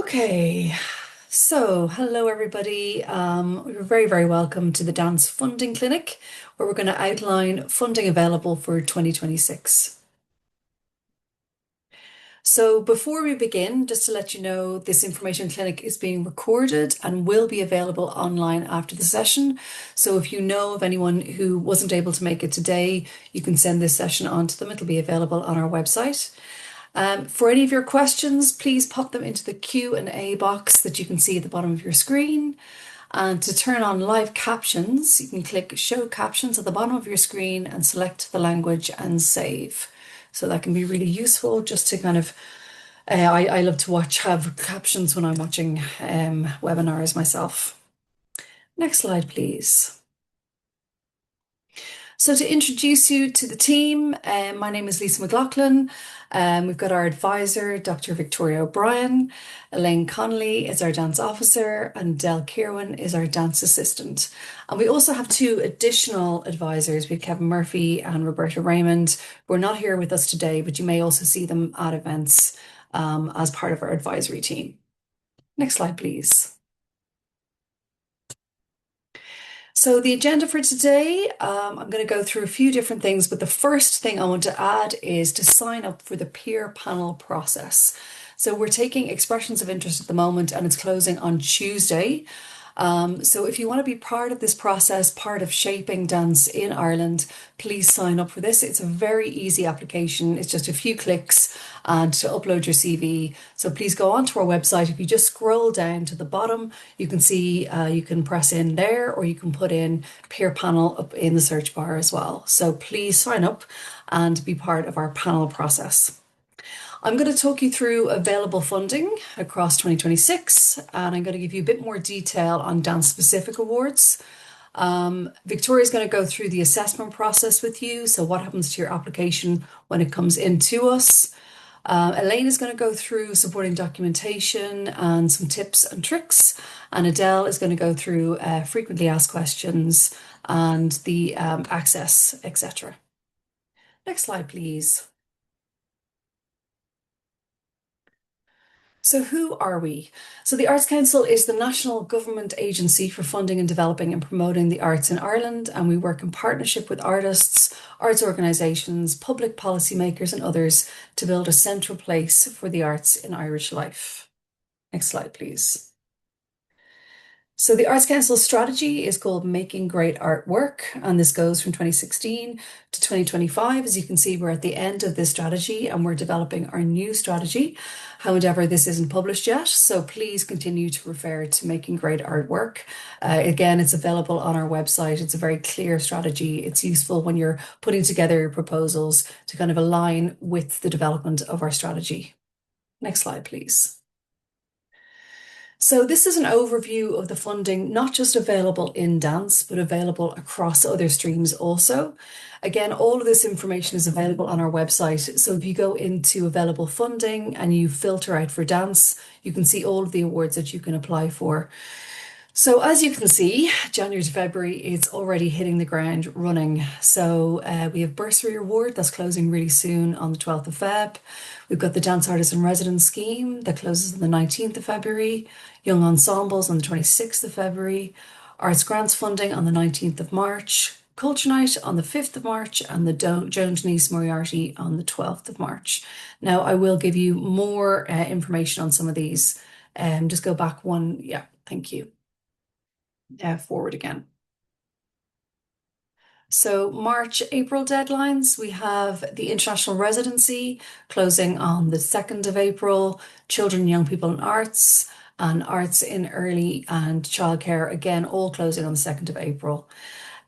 Okay, so hello everybody. You're very, very welcome to the Dance Funding Clinic, where we're going to outline funding available for 2026. So before we begin, just to let you know, this information clinic is being recorded and will be available online after the session. So if you know of anyone who wasn't able to make it today, you can send this session on to them. It'll be available on our website. For any of your questions, please pop them into the Q&A box that you can see at the bottom of your screen. And to turn on live captions, you can click Show Captions at the bottom of your screen and select the language and save. So that can be really useful just to kind of, I love to have captions when I'm watching webinars myself. Next slide, please. So to introduce you to the team, my name is Lisa McLaughlin. We've got our advisor, Dr. Victoria O'Brien. Elaine Connolly is our dance officer, and Del Kirwan is our dance assistant. And we also have two additional advisors. We have Kevin Murphy and Roberta Raymond, who are not here with us today, but you may also see them at events as part of our advisory team. Next slide, please. So the agenda for today, I'm going to go through a few different things, but the first thing I want to add is to sign up for the peer panel process. So we're taking expressions of interest at the moment and it's closing on Tuesday. So if you want to be part of this process, part of shaping dance in Ireland, please sign up for this. It's a very easy application. It's just a few clicks and to upload your CV. So please go onto our website. If you just scroll down to the bottom, you can see you can press in there or you can put in peer panel up in the search bar as well. So please sign up and be part of our panel process. I'm going to talk you through available funding across 2026, and I'm going to give you a bit more detail on dance specific awards. Victoria is going to go through the assessment process with you. So what happens to your application when it comes into us? Elaine is going to go through supporting documentation and some tips and tricks. And Adele is going to go through frequently asked questions and the access, etc. Next slide, please. So who are we? So the Arts Council is the national government agency for funding and developing and promoting the arts in Ireland, and we work in partnership with artists, arts organisations, public policymakers and others to build a central place for the arts in Irish life. Next slide, please. So the Arts Council strategy is called Making Great Art Work, and this goes from 2016 to 2025. As you can see, we're at the end of this strategy and we're developing our new strategy. However, this isn't published yet, so please continue to refer to Making Great Art Work. Again, it's available on our website. It's a very clear strategy. It's useful when you're putting together your proposals to kind of align with the development of our strategy. Next slide, please. So this is an overview of the funding, not just available in dance, but available across other streams also. Again, all of this information is available on our website. So if you go into available funding and you filter out for dance, you can see all of the awards that you can apply for. So as you can see, January to February, it's already hitting the ground running. So we have Bursary Award that's closing really soon on the 12th of Feb. We've got the Dance Artist in Residence Scheme that closes on the 19th of February. Young Ensembles on the 26th of February. Arts Grants Funding on the 19th of March. Culture Night on the 5th of March and the Joan Denise Moriarty on the 12th of March. Now, I will give you more information on some of these. Just go back one. Yeah, thank you. Forward again. So March, April deadlines, we have the International Residency closing on the 2nd of April, Children, Young People and Arts, and Arts in Early and Childcare, again, all closing on the 2nd of April.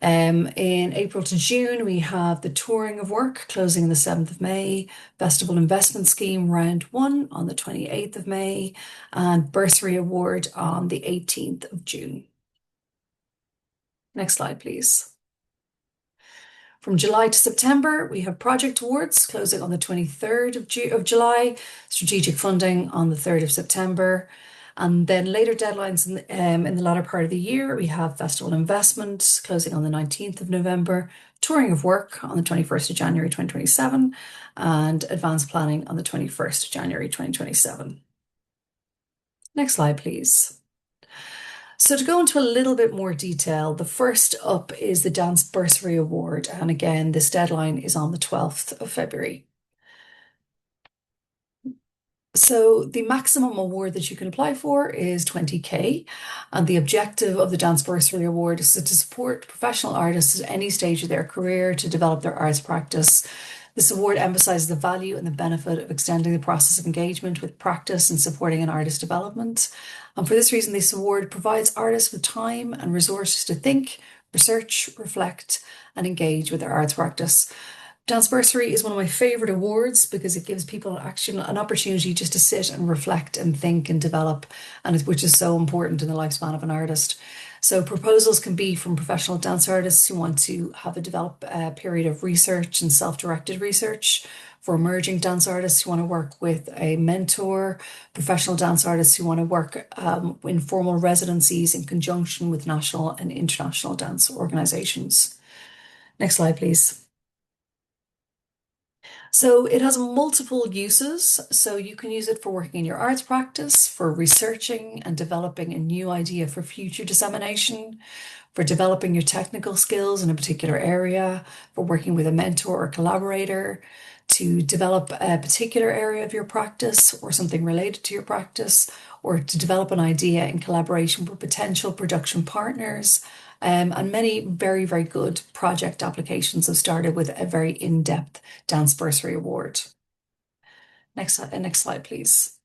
In April to June, we have the Touring of Work closing on the 7th of May, Festival Investment Scheme Round 1 on the 28th of May, and Bursary Award on the 18th of June. Next slide, please. From July to September, we have project awards closing on the 23rd of July, strategic funding on the 3rd of September, and then later deadlines in the latter part of the year, we have festival investment closing on the 19th of November, touring of work on the 21st of January 2027, and advanced planning on the 21st of January 2027. Next slide, please. So to go into a little bit more detail, the first up is the Dance Bursary Award. And again, this deadline is on the 12th of February. So the maximum award that you can apply for is 20K, and the objective of the Dance Bursary Award is to support professional artists at any stage of their career to develop their arts practice. This award emphasizes the value and the benefit of extending the process of engagement with practice and supporting an artist development. And for this reason, this award provides artists with time and resources to think, research, reflect, and engage with their arts practice. Dance Bursary is one of my favorite awards because it gives people actually an opportunity just to sit and reflect and think and develop, which is so important in the lifespan of an artist. So proposals can be from professional dance artists who want to have a develop a period of research and self-directed research, for emerging dance artists who want to work with a mentor, professional dance artists who want to work in formal residencies in conjunction with national and international dance organizations. Next slide, please. So it has multiple uses. So you can use it for working in your arts practice, for researching and developing a new idea for future dissemination, for developing your technical skills in a particular area, for working with a mentor or collaborator, to develop a particular area of your practice or something related to your practice, or to develop an idea in collaboration with potential production partners. And many very, very good project applications have started with a very in-depth Dance Bursary Award. Next slide, please.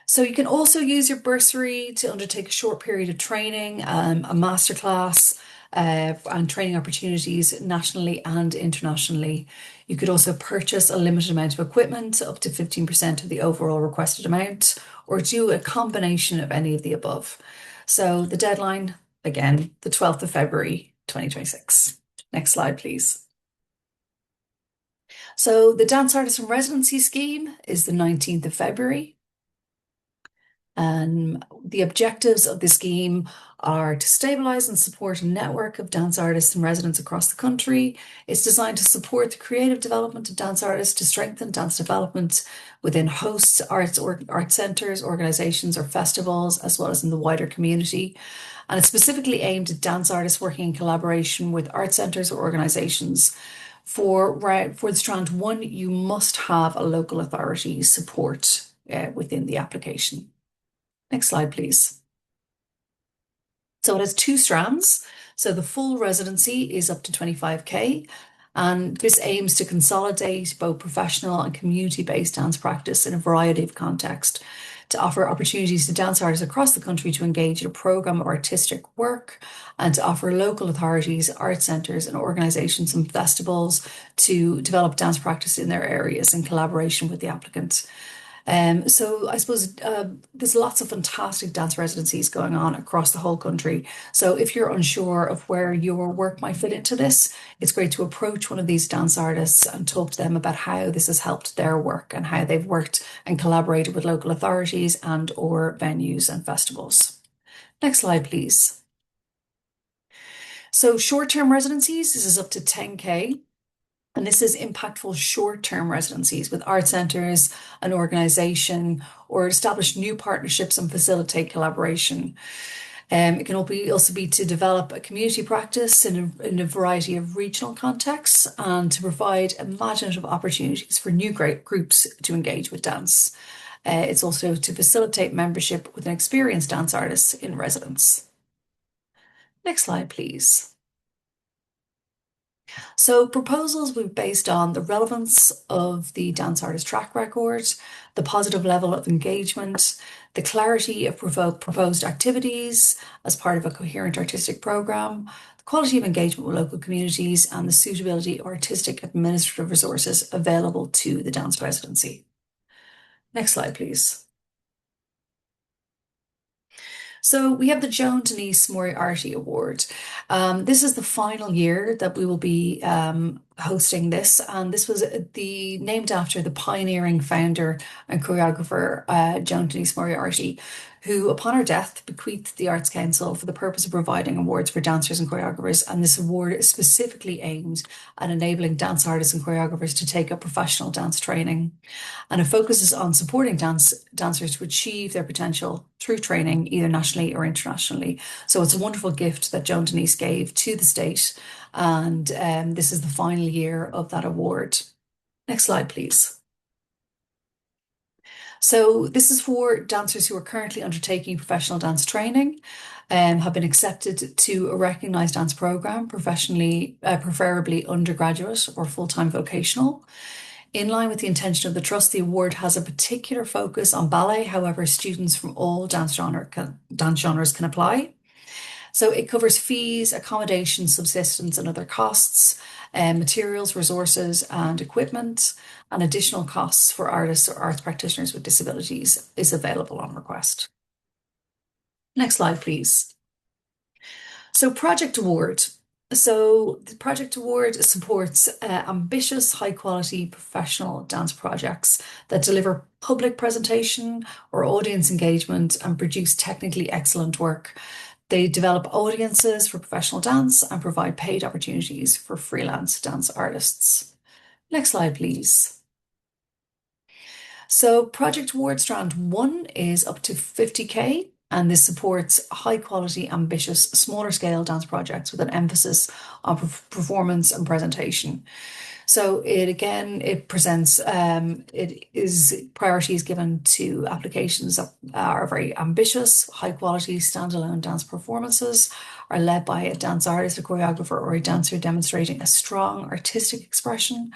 So you can also use your bursary to undertake a short period of training, a masterclass, and training opportunities nationally and internationally. You could also purchase a limited amount of equipment, up to 15% of the overall requested amount, or do a combination of any of the above. So the deadline, again, the 12th of February, 2026. Next slide, please. So the Dance Artist in Residency scheme is the 19th of February. The objectives of the scheme are to stabilize and support a network of dance artists and residents across the country. It's designed to support the creative development of dance artists, to strengthen dance development within hosts, arts or art centres, organisations or festivals, as well as in the wider community. And it's specifically aimed at dance artists working in collaboration with art centres or organisations. For the Strand 1, you must have a local authority support within the application. Next slide, please. So it has two strands. So the full residency is up to 25K, and this aims to consolidate both professional and community-based dance practice in a variety of contexts, to offer opportunities to dance artists across the country to engage in a programme of artistic work, and to offer local authorities, art centres and organisations and festivals to develop dance practice in their areas in collaboration with the applicant. So I suppose there's lots of fantastic dance residencies going on across the whole country. So if you're unsure of where your work might fit into this, it's great to approach one of these dance artists and talk to them about how this has helped their work and how they've worked and collaborated with local authorities and or venues and festivals. Next slide, please. So short-term residencies, this is up to 10K. And this is impactful short-term residencies with art centres, an organisation, or establish new partnerships and facilitate collaboration. It can also be to develop a community practice in a variety of regional contexts and to provide imaginative opportunities for new great groups to engage with dance. It's also to facilitate membership with an experienced dance artist in residence. Next slide, please. So proposals will be based on the relevance of the dance artist track record, the positive level of engagement, the clarity of proposed activities as part of a coherent artistic programme, the quality of engagement with local communities, and the suitability of artistic administrative resources available to the dance residency. Next slide, please. So we have the Joan Denise Moriarty Award. This is the final year that we will be hosting this, and this was the named after the pioneering founder and choreographer Joan Denise Moriarty, who, upon her death, bequeathed the Arts Council for the purpose of providing awards for dancers and choreographers. And this award is specifically aimed at enabling dance artists and choreographers to take up professional dance training. And it focuses on supporting dancers to achieve their potential through training, either nationally or internationally. So it's a wonderful gift that Joan Denise gave to the state, and this is the final year of that award. Next slide, please. So this is for dancers who are currently undertaking professional dance training, have been accepted to a recognised dance programme, professionally, preferably undergraduate or full-time vocational. In line with the intention of the Trust, the award has a particular focus on ballet. However, students from all dance genres can apply. So it covers fees, accommodation, subsistence, and other costs, materials, resources, and equipment, and additional costs for artists or arts practitioners with disabilities is available on request. Next slide, please. So Project Award. So the Project Award supports ambitious, high quality professional dance projects that deliver public presentation or audience engagement and produce technically excellent work. They develop audiences for professional dance and provide paid opportunities for freelance dance artists. Next slide, please. So Project Award Strand 1 is up to 50K, and this supports high quality, ambitious, smaller scale dance projects with an emphasis on performance and presentation. So it presents, priority is given to applications that are very ambitious, high quality standalone dance performances, are led by a dance artist, a choreographer, or a dancer demonstrating a strong artistic expression,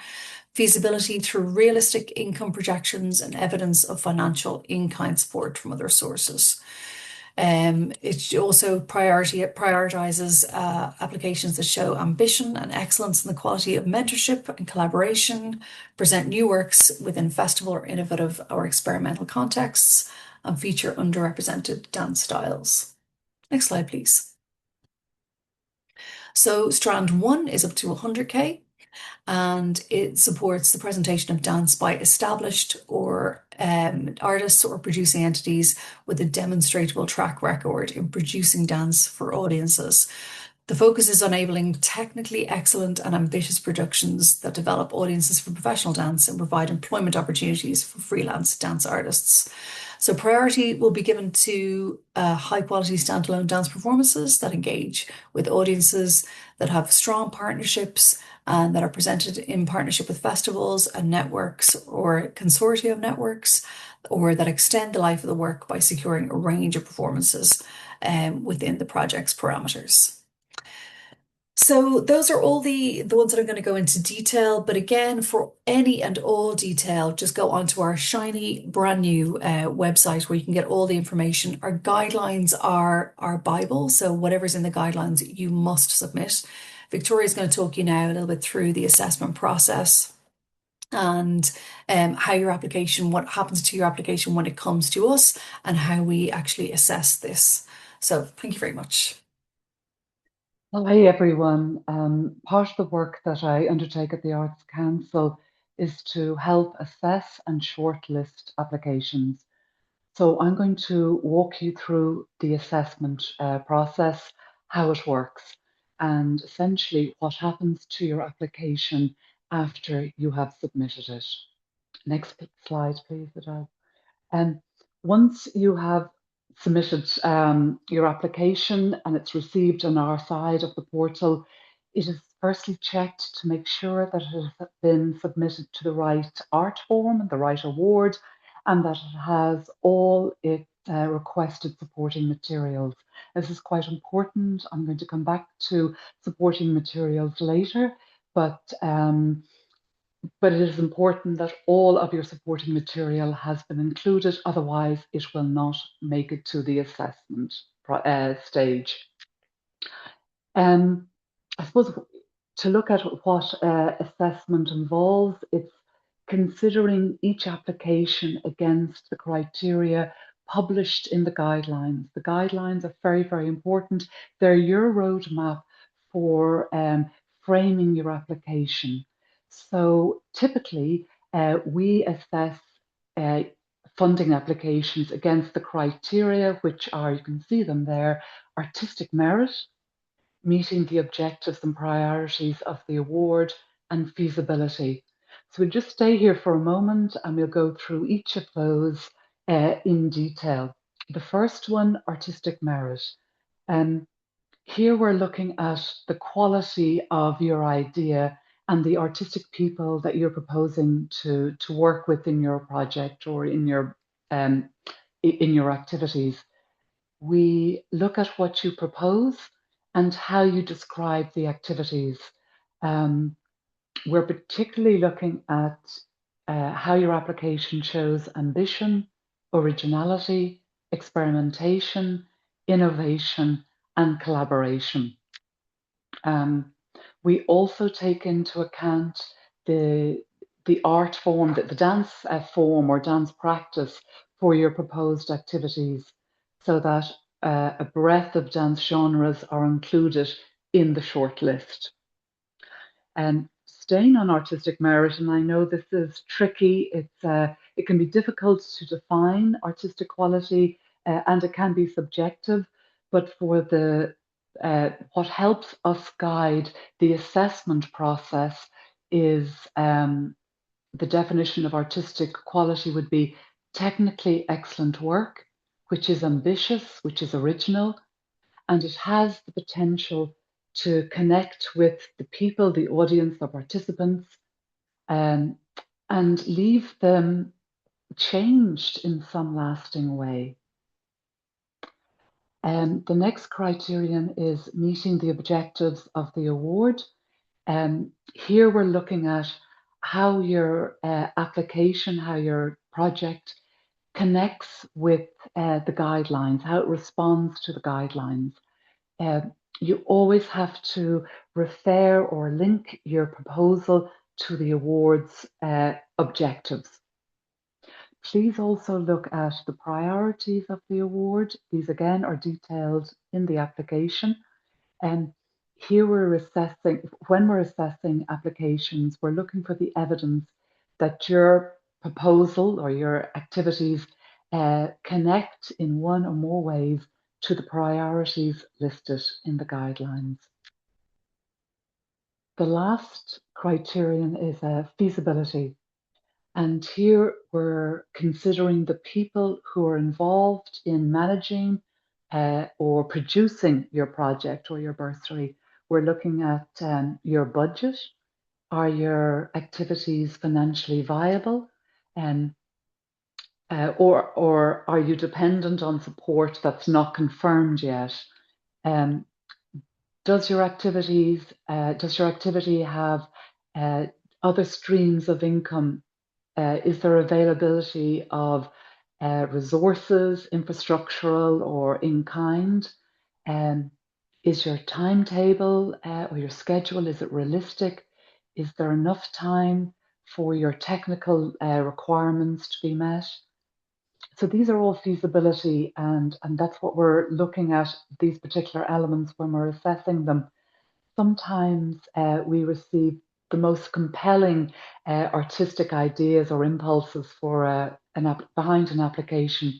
feasibility through realistic income projections, and evidence of financial in-kind support from other sources. It also prioritizes applications that show ambition and excellence in the quality of mentorship and collaboration, present new works within festival or innovative or experimental contexts, and feature underrepresented dance styles. Next slide, please. So Strand 1 is up to 100K, and it supports the presentation of dance by established or artists or producing entities with a demonstrable track record in producing dance for audiences. The focus is on enabling technically excellent and ambitious productions that develop audiences for professional dance and provide employment opportunities for freelance dance artists. So priority will be given to high quality standalone dance performances that engage with audiences, that have strong partnerships, and that are presented in partnership with festivals and networks or consortia of networks, or that extend the life of the work by securing a range of performances within the project's parameters. So those are all the ones that I'm going to go into detail. But again, for any and all detail, just go onto our shiny brand new website where you can get all the information. Our guidelines are our Bible. So whatever's in the guidelines, you must submit. Victoria is going to talk you now a little bit through the assessment process and how your application, what happens to your application when it comes to us, and how we actually assess this. So thank you very much. Hi everyone. Part of the work that I undertake at the Arts Council is to help assess and shortlist applications. So I'm going to walk you through the assessment process, how it works, and essentially what happens to your application after you have submitted it. Next slide, please, Adele. Once you have submitted your application and it's received on our side of the portal, it is firstly checked to make sure that it has been submitted to the right art form and the right award, and that it has all its requested supporting materials. This is quite important. I'm going to come back to supporting materials later, but it is important that all of your supporting material has been included, otherwise it will not make it to the assessment stage. I suppose to look at what assessment involves, it's considering each application against the criteria published in the guidelines. The guidelines are very, very important. They're your roadmap for framing your application. So typically, we assess uh, funding applications against the criteria, which are, you can see them there, artistic merit, meeting the objectives and priorities of the award, and feasibility. So we'll just stay here for a moment and we'll go through each of those in detail. The first one, artistic merit. Um, Here we're looking at the quality of your idea and the artistic people that you're proposing to work with in your project or um, in your activities. We look at what you propose and how you describe the activities. Um, we're particularly looking at how your application shows ambition, originality, experimentation, innovation, and collaboration. Um, we also take into account the the art form, the dance form or dance practice for your proposed activities, so that a breadth of dance genres are included in the shortlist. And staying on artistic merit, and I know this is tricky. It can be difficult to define artistic quality, and it can be subjective. But for the what helps us guide the assessment process is the definition of artistic quality would be technically excellent work, which is ambitious, which is original, and it has the potential to connect with the people, the audience, the participants, um, and leave them changed in some lasting way. The next criterion is meeting the objectives of the award. Here we're looking at how your application, how your project connects with the guidelines, how it responds to the guidelines. Uh, you always have to refer or link your proposal to the award's objectives. Please also look at the priorities of the award. These again are detailed in the application. And here when we're assessing applications, we're looking for the evidence that your proposal or your activities connect in one or more ways to the priorities listed in the guidelines. The last criterion is feasibility. And here we're considering the people who are involved in managing or producing your project or your bursary. We're looking at your budget. Are your activities financially viable? Um, or are you dependent on support that's not confirmed yet? Um, does your activity have other streams of income? Is there availability of resources, infrastructural or in kind? Um, is your timetable or your schedule, is it realistic? Is there enough time for your technical requirements to be met? So these are all feasibility, and that's what we're looking at, these particular elements when we're assessing them. Sometimes we receive the most compelling artistic ideas or impulses for behind an application,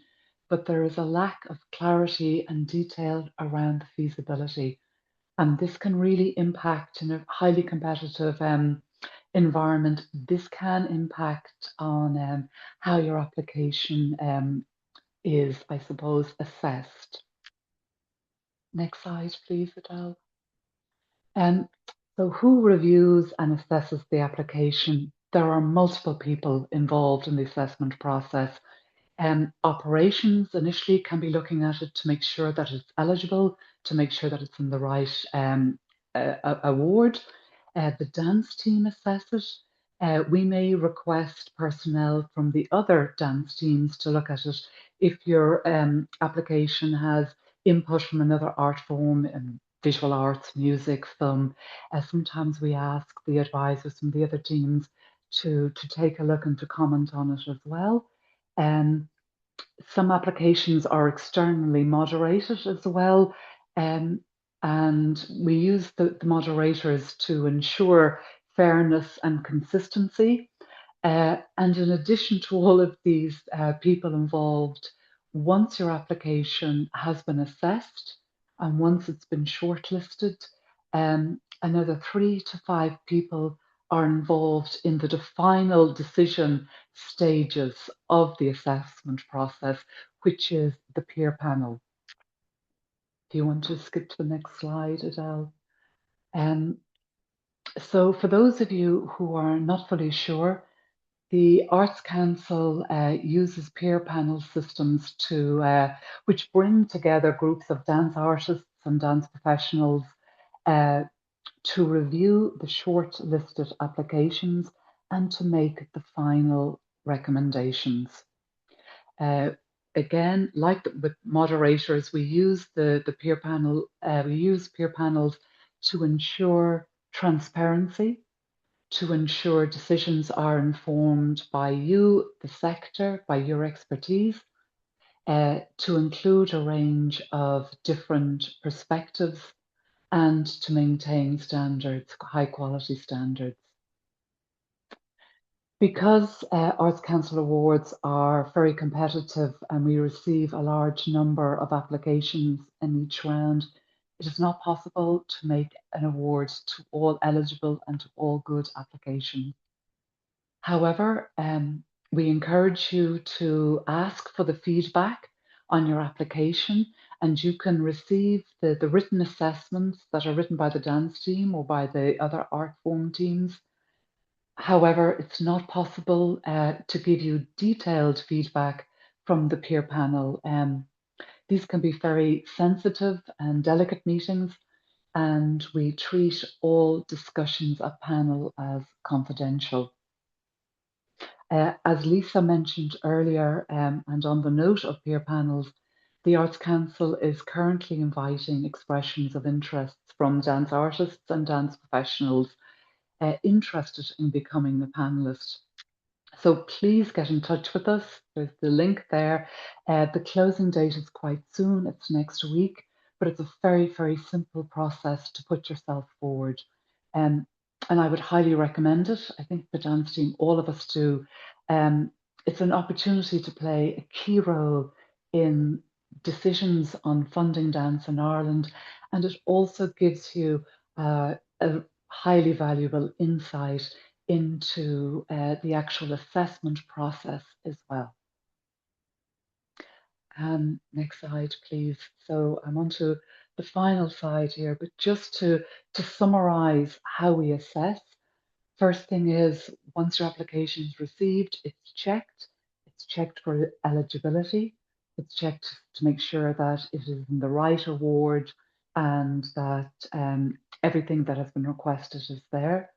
but there is a lack of clarity and detail around the feasibility. And this can really impact in a highly competitive environment. This can impact on how your application is, I suppose, assessed. Next slide, please, Adele. Um, so who reviews and assesses the application? There are multiple people involved in the assessment process. Operations initially can be looking at it to make sure that it's eligible, to make sure that it's in the right award. The dance team assess it. We may request personnel from the other dance teams to look at it if your application has input from another art form, visual arts, music, film. Sometimes we ask the advisors from the other teams to take a look and to comment on it as well. Um, some applications are externally moderated as well. Um, and we use the moderators to ensure fairness, and consistency. And in addition to all of these people involved, once your application has been assessed and once it's been shortlisted, another 3 to 5 people are involved in the final decision stages of the assessment process, which is the peer panel. Do you want to skip to the next slide, Adele? Um, so for those of you who are not fully sure, the Arts Council uses peer panel systems which bring together groups of dance artists and dance professionals uh, to review the shortlisted applications and to make the final recommendations. Uh, Again, like with moderators, we use the peer panel. We use peer panels to ensure transparency, to ensure decisions are informed by you, the sector, by your expertise, to include a range of different perspectives, and to maintain standards, high quality standards. Because Arts Council Awards are very competitive and we receive a large number of applications in each round, it is not possible to make an award to all eligible and to all good applications. However, we encourage you to ask for the feedback on your application, and you can receive the written assessments that are written by the dance team or by the other art form teams. However, it's not possible to give you detailed feedback from the peer panel. These can be very sensitive and delicate meetings, and we treat all discussions at panel as confidential. As Lisa mentioned earlier, and on the note of peer panels, the Arts Council is currently inviting expressions of interests from dance artists and dance professionals interested in becoming a panelist. So please get in touch with us. There's the link there. The closing date is quite soon, it's next week, but it's a very, very simple process to put yourself forward. Um, and I would highly recommend it. I think the dance team, all of us do. It's an opportunity to play a key role in decisions on funding dance in Ireland, and it also gives you a highly valuable insight into the actual assessment process as well. Next slide, please. So I'm on to the final slide here, but just to summarize how we assess. First thing is, once your application is received, it's checked. It's checked for eligibility. It's checked to make sure that it is in the right award and that everything that has been requested is there.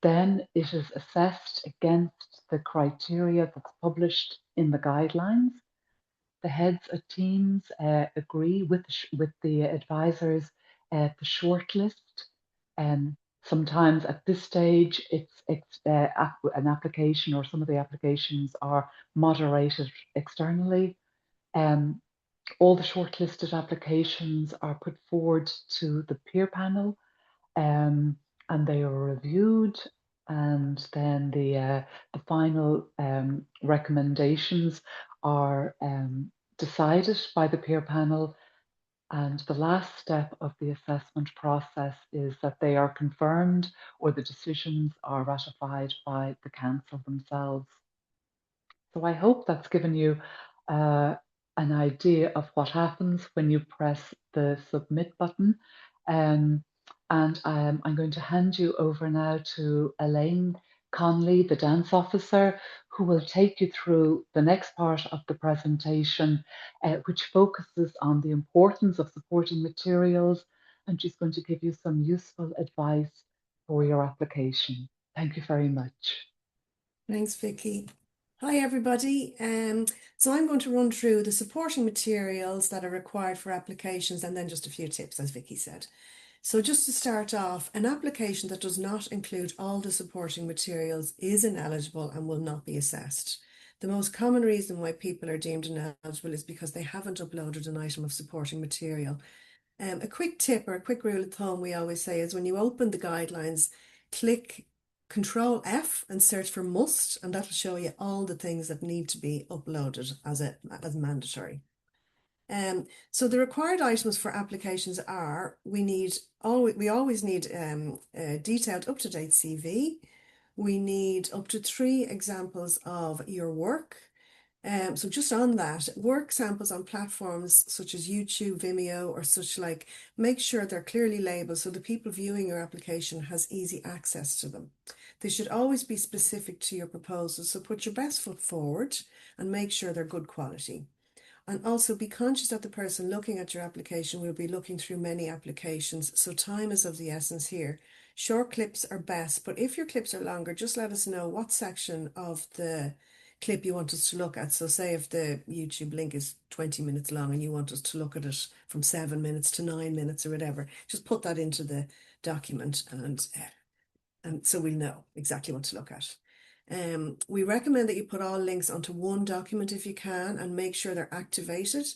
Then it is assessed against the criteria that's published in the guidelines. The heads of teams agree with the advisors the shortlist. Sometimes at this stage, it's an application, or some of the applications are moderated externally. All the shortlisted applications are put forward to the peer panel, and they are reviewed, and then the final recommendations are decided by the peer panel. And the last step of the assessment process is that they are confirmed or the decisions are ratified by the council themselves. So I hope that's given you uh, an idea of what happens when you press the submit button. Um, and I'm going to hand you over now to Elaine Conley, the dance officer, who will take you through the next part of the presentation, which focuses on the importance of supporting materials. And she's going to give you some useful advice for your application. Thank you very much. Thanks, Vicky. Hi, everybody. So I'm going to run through the supporting materials that are required for applications and then just a few tips, as Vicky said. So just to start off, an application that does not include all the supporting materials is ineligible and will not be assessed. The most common reason why people are deemed ineligible is because they haven't uploaded an item of supporting material. A quick tip or a quick rule of thumb we always say is when you open the guidelines, click Control F and search for must, and that'll show you all the things that need to be uploaded as mandatory. So the required items for applications are we always need a detailed up-to-date CV. We need up to 3 examples of your work. So just on that, work samples on platforms such as YouTube, Vimeo, or such like, make sure they're clearly labeled so the people viewing your application has easy access to them. They should always be specific to your proposal, so put your best foot forward and make sure they're good quality. And also be conscious that the person looking at your application will be looking through many applications, so time is of the essence here. Short clips are best, but if your clips are longer, just let us know what section of the clip you want us to look at. So say if the YouTube link is 20 minutes long and you want us to look at it from 7 minutes to 9 minutes or whatever, just put that into the document and so we'll know exactly what to look at. We recommend that you put all links onto one document if you can and make sure they're activated.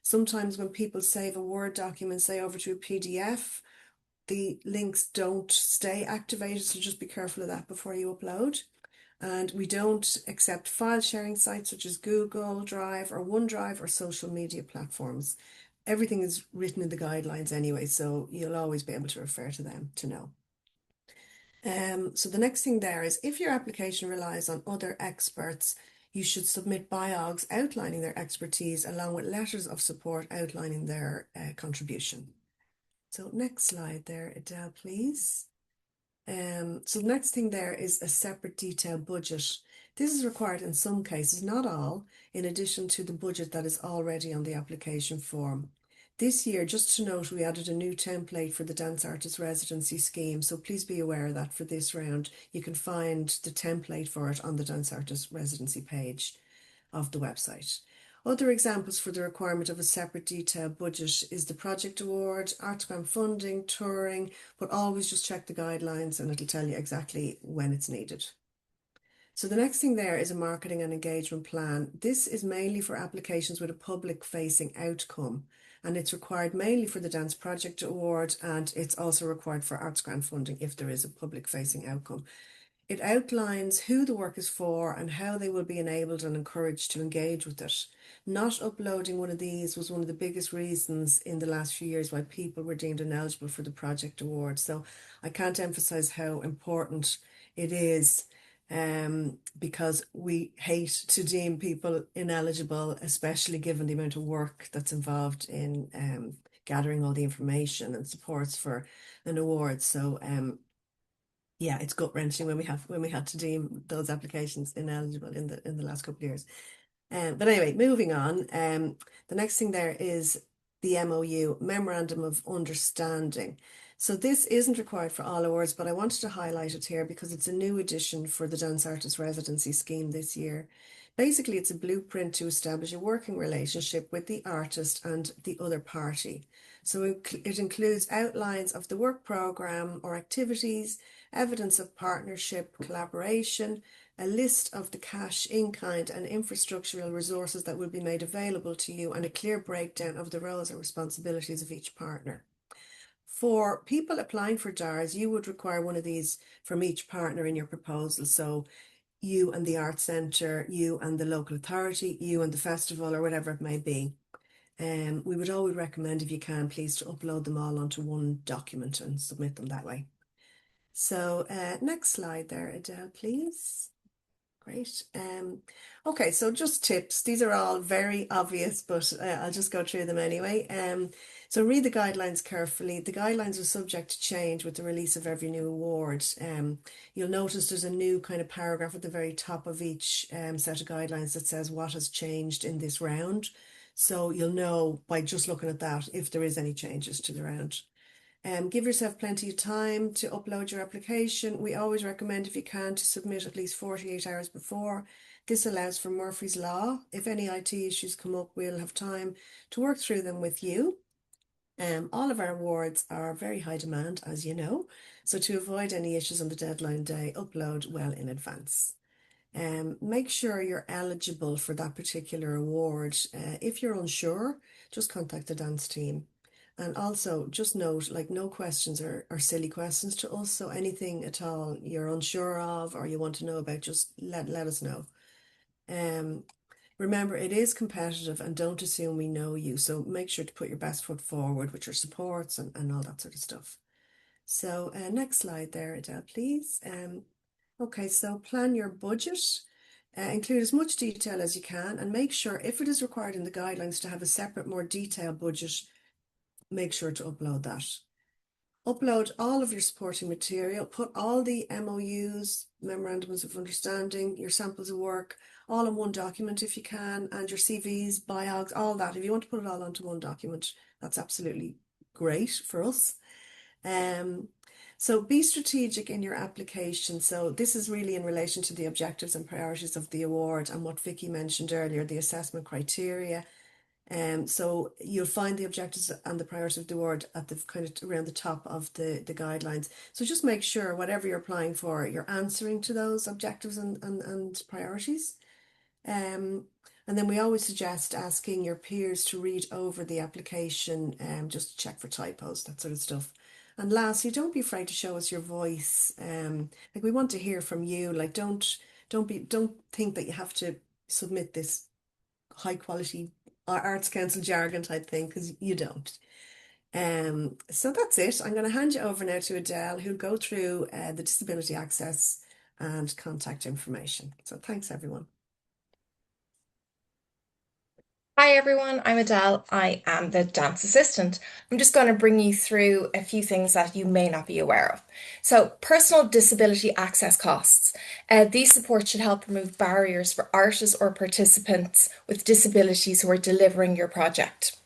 Sometimes when people save a Word document, say over to a PDF, the links don't stay activated, so just be careful of that before you upload. And we don't accept file sharing sites such as Google Drive or OneDrive or social media platforms. Everything is written in the guidelines anyway, so you'll always be able to refer to them to know. So the next thing there is if your application relies on other experts, you should submit biogs outlining their expertise along with letters of support outlining their contribution. So next slide there, Adele, please. So the next thing there is a separate detailed budget. This is required in some cases, not all, in addition to the budget that is already on the application form. This year, just to note, we added a new template for the Dance Artist Residency Scheme, so please be aware of that for this round. You can find the template for it on the Dance Artist Residency page of the website. Other examples for the requirement of a separate detailed budget is the project award, arts grant funding, touring, but always just check the guidelines and it'll tell you exactly when it's needed. So the next thing there is a marketing and engagement plan. This is mainly for applications with a public facing outcome, and it's required mainly for the Dance Project Award, and it's also required for arts grant funding if there is a public facing outcome. It outlines who the work is for and how they will be enabled and encouraged to engage with it. Not uploading one of these was one of the biggest reasons in the last few years why people were deemed ineligible for the project award. So I can't emphasize how important it is, because we hate to deem people ineligible, especially given the amount of work that's involved in gathering all the information and supports for an award. So yeah, it's gut wrenching when we had to deem those applications ineligible in the last couple of years. But anyway, moving on. The next thing there is the MOU, Memorandum of Understanding. So this isn't required for all awards, but I wanted to highlight it here because it's a new addition for the Dance Artist Residency Scheme this year. Basically, it's a blueprint to establish a working relationship with the artist and the other party. So it includes outlines of the work programme or activities, evidence of partnership, collaboration, a list of the cash, in-kind and infrastructural resources that will be made available to you, and a clear breakdown of the roles and responsibilities of each partner. For people applying for DARS, you would require one of these from each partner in your proposal. So you and the Arts Centre, you and the local authority, you and the festival, or whatever it may be. We would always recommend, if you can, please, to upload them all onto one document and submit them that way. So next slide there, Adele, please. Great. Okay, so just tips. These are all very obvious, but I'll just go through them anyway. So read the guidelines carefully. The guidelines are subject to change with the release of every new award. You'll notice there's a new kind of paragraph at the very top of each set of guidelines that says what has changed in this round. So you'll know by just looking at that if there is any changes to the round. Give yourself plenty of time to upload your application. We always recommend, if you can, to submit at least 48 hours before. This allows for Murphy's Law. If any IT issues come up, we'll have time to work through them with you. All of our awards are very high demand, as you know, so to avoid any issues on the deadline day, upload well in advance. Make sure you're eligible for that particular award. If you're unsure, just contact the dance team. And also just note, like, no questions are silly questions to us. So anything at all you're unsure of or you want to know about, just let us know. Remember, it is competitive and don't assume we know you. So make sure to put your best foot forward with your supports and all that sort of stuff. So next slide there, Adele, please. Okay, so plan your budget. Include as much detail as you can and make sure, if it is required in the guidelines to have a separate, more detailed budget, make sure to upload that. Upload all of your supporting material, put all the MOUs, memorandums of understanding, your samples of work, all in one document if you can, and your CVs, biogs, all that. If you want to put it all onto one document, that's absolutely great for us. So be strategic in your application. So this is really in relation to the objectives and priorities of the award and what Vicky mentioned earlier, the assessment criteria. So you'll find the objectives and the priorities of the award at the kind of around the top of the guidelines. So just make sure whatever you're applying for, you're answering to those objectives and priorities. And then we always suggest asking your peers to read over the application, just to check for typos, that sort of stuff. And lastly, don't be afraid to show us your voice. Like, we want to hear from you. Like, don't think that you have to submit this high quality Arts Council jargon type thing, because you don't. So that's it. I'm going to hand you over now to Adele, who'll go through the disability access and contact information. So thanks, everyone. Hi everyone, I'm Adele. I am the dance assistant. I'm just going to bring you through a few things that you may not be aware of. So, personal disability access costs. These supports should help remove barriers for artists or participants with disabilities who are delivering your project.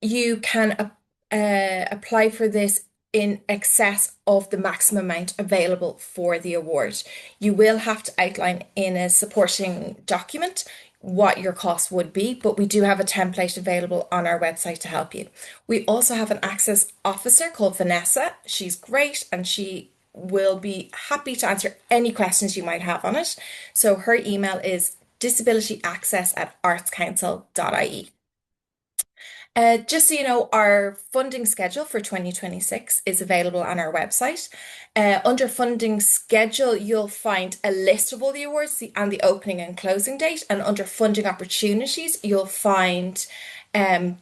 You can apply for this in excess of the maximum amount available for the award. You will have to outline in a supporting document what your cost would be, but we do have a template available on our website to help you. We also have an access officer called Vanessa. She's great and she will be happy to answer any questions you might have on it. So her email is disabilityaccess@artscouncil.ie. Just so you know, our funding schedule for 2026 is available on our website. Under funding schedule, you'll find a list of all the awards and the opening and closing date. And under funding opportunities, you'll find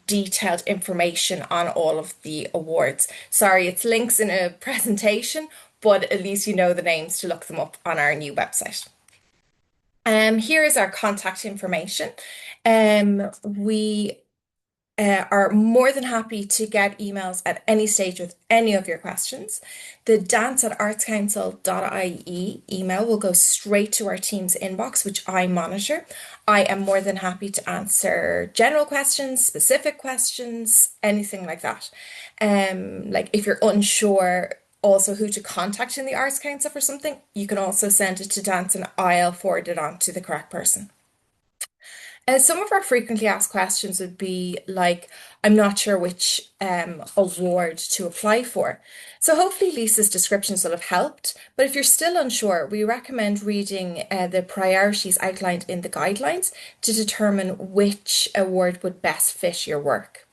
detailed information on all of the awards. Sorry, it's links in a presentation, but at least you know the names to look them up on our new website. Here is our contact information. We are more than happy to get emails at any stage with any of your questions. The dance@artscouncil.ie email will go straight to our team's inbox, which I monitor. I am more than happy to answer general questions, specific questions, anything like that. Like, if you're unsure also who to contact in the Arts Council for something, you can also send it to Dance and I'll forward it on to the correct person. Some of our frequently asked questions would be like, I'm not sure which award to apply for. So hopefully Lisa's descriptions will have helped. But if you're still unsure, we recommend reading the priorities outlined in the guidelines to determine which award would best fit your work.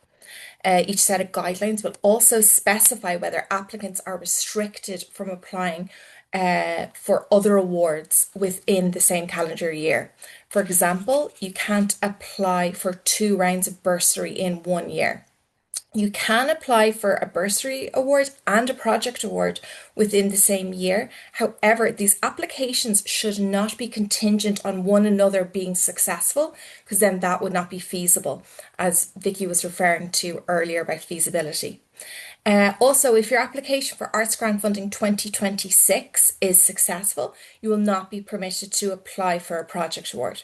Each set of guidelines will also specify whether applicants are restricted from applying for other awards within the same calendar year. For example, you can't apply for 2 rounds of bursary in 1 year. You can apply for a bursary award and a project award within the same year. However, these applications should not be contingent on one another being successful, because then that would not be feasible, as Vicky was referring to earlier about feasibility. Also, if your application for Arts Grant Funding 2026 is successful, you will not be permitted to apply for a project award.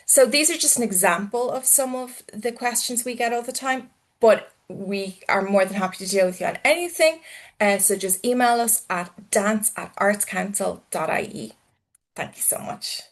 So these are just an example of some of the questions we get all the time, but we are more than happy to deal with you on anything. So just email us at dance@artscouncil.ie. Thank you so much.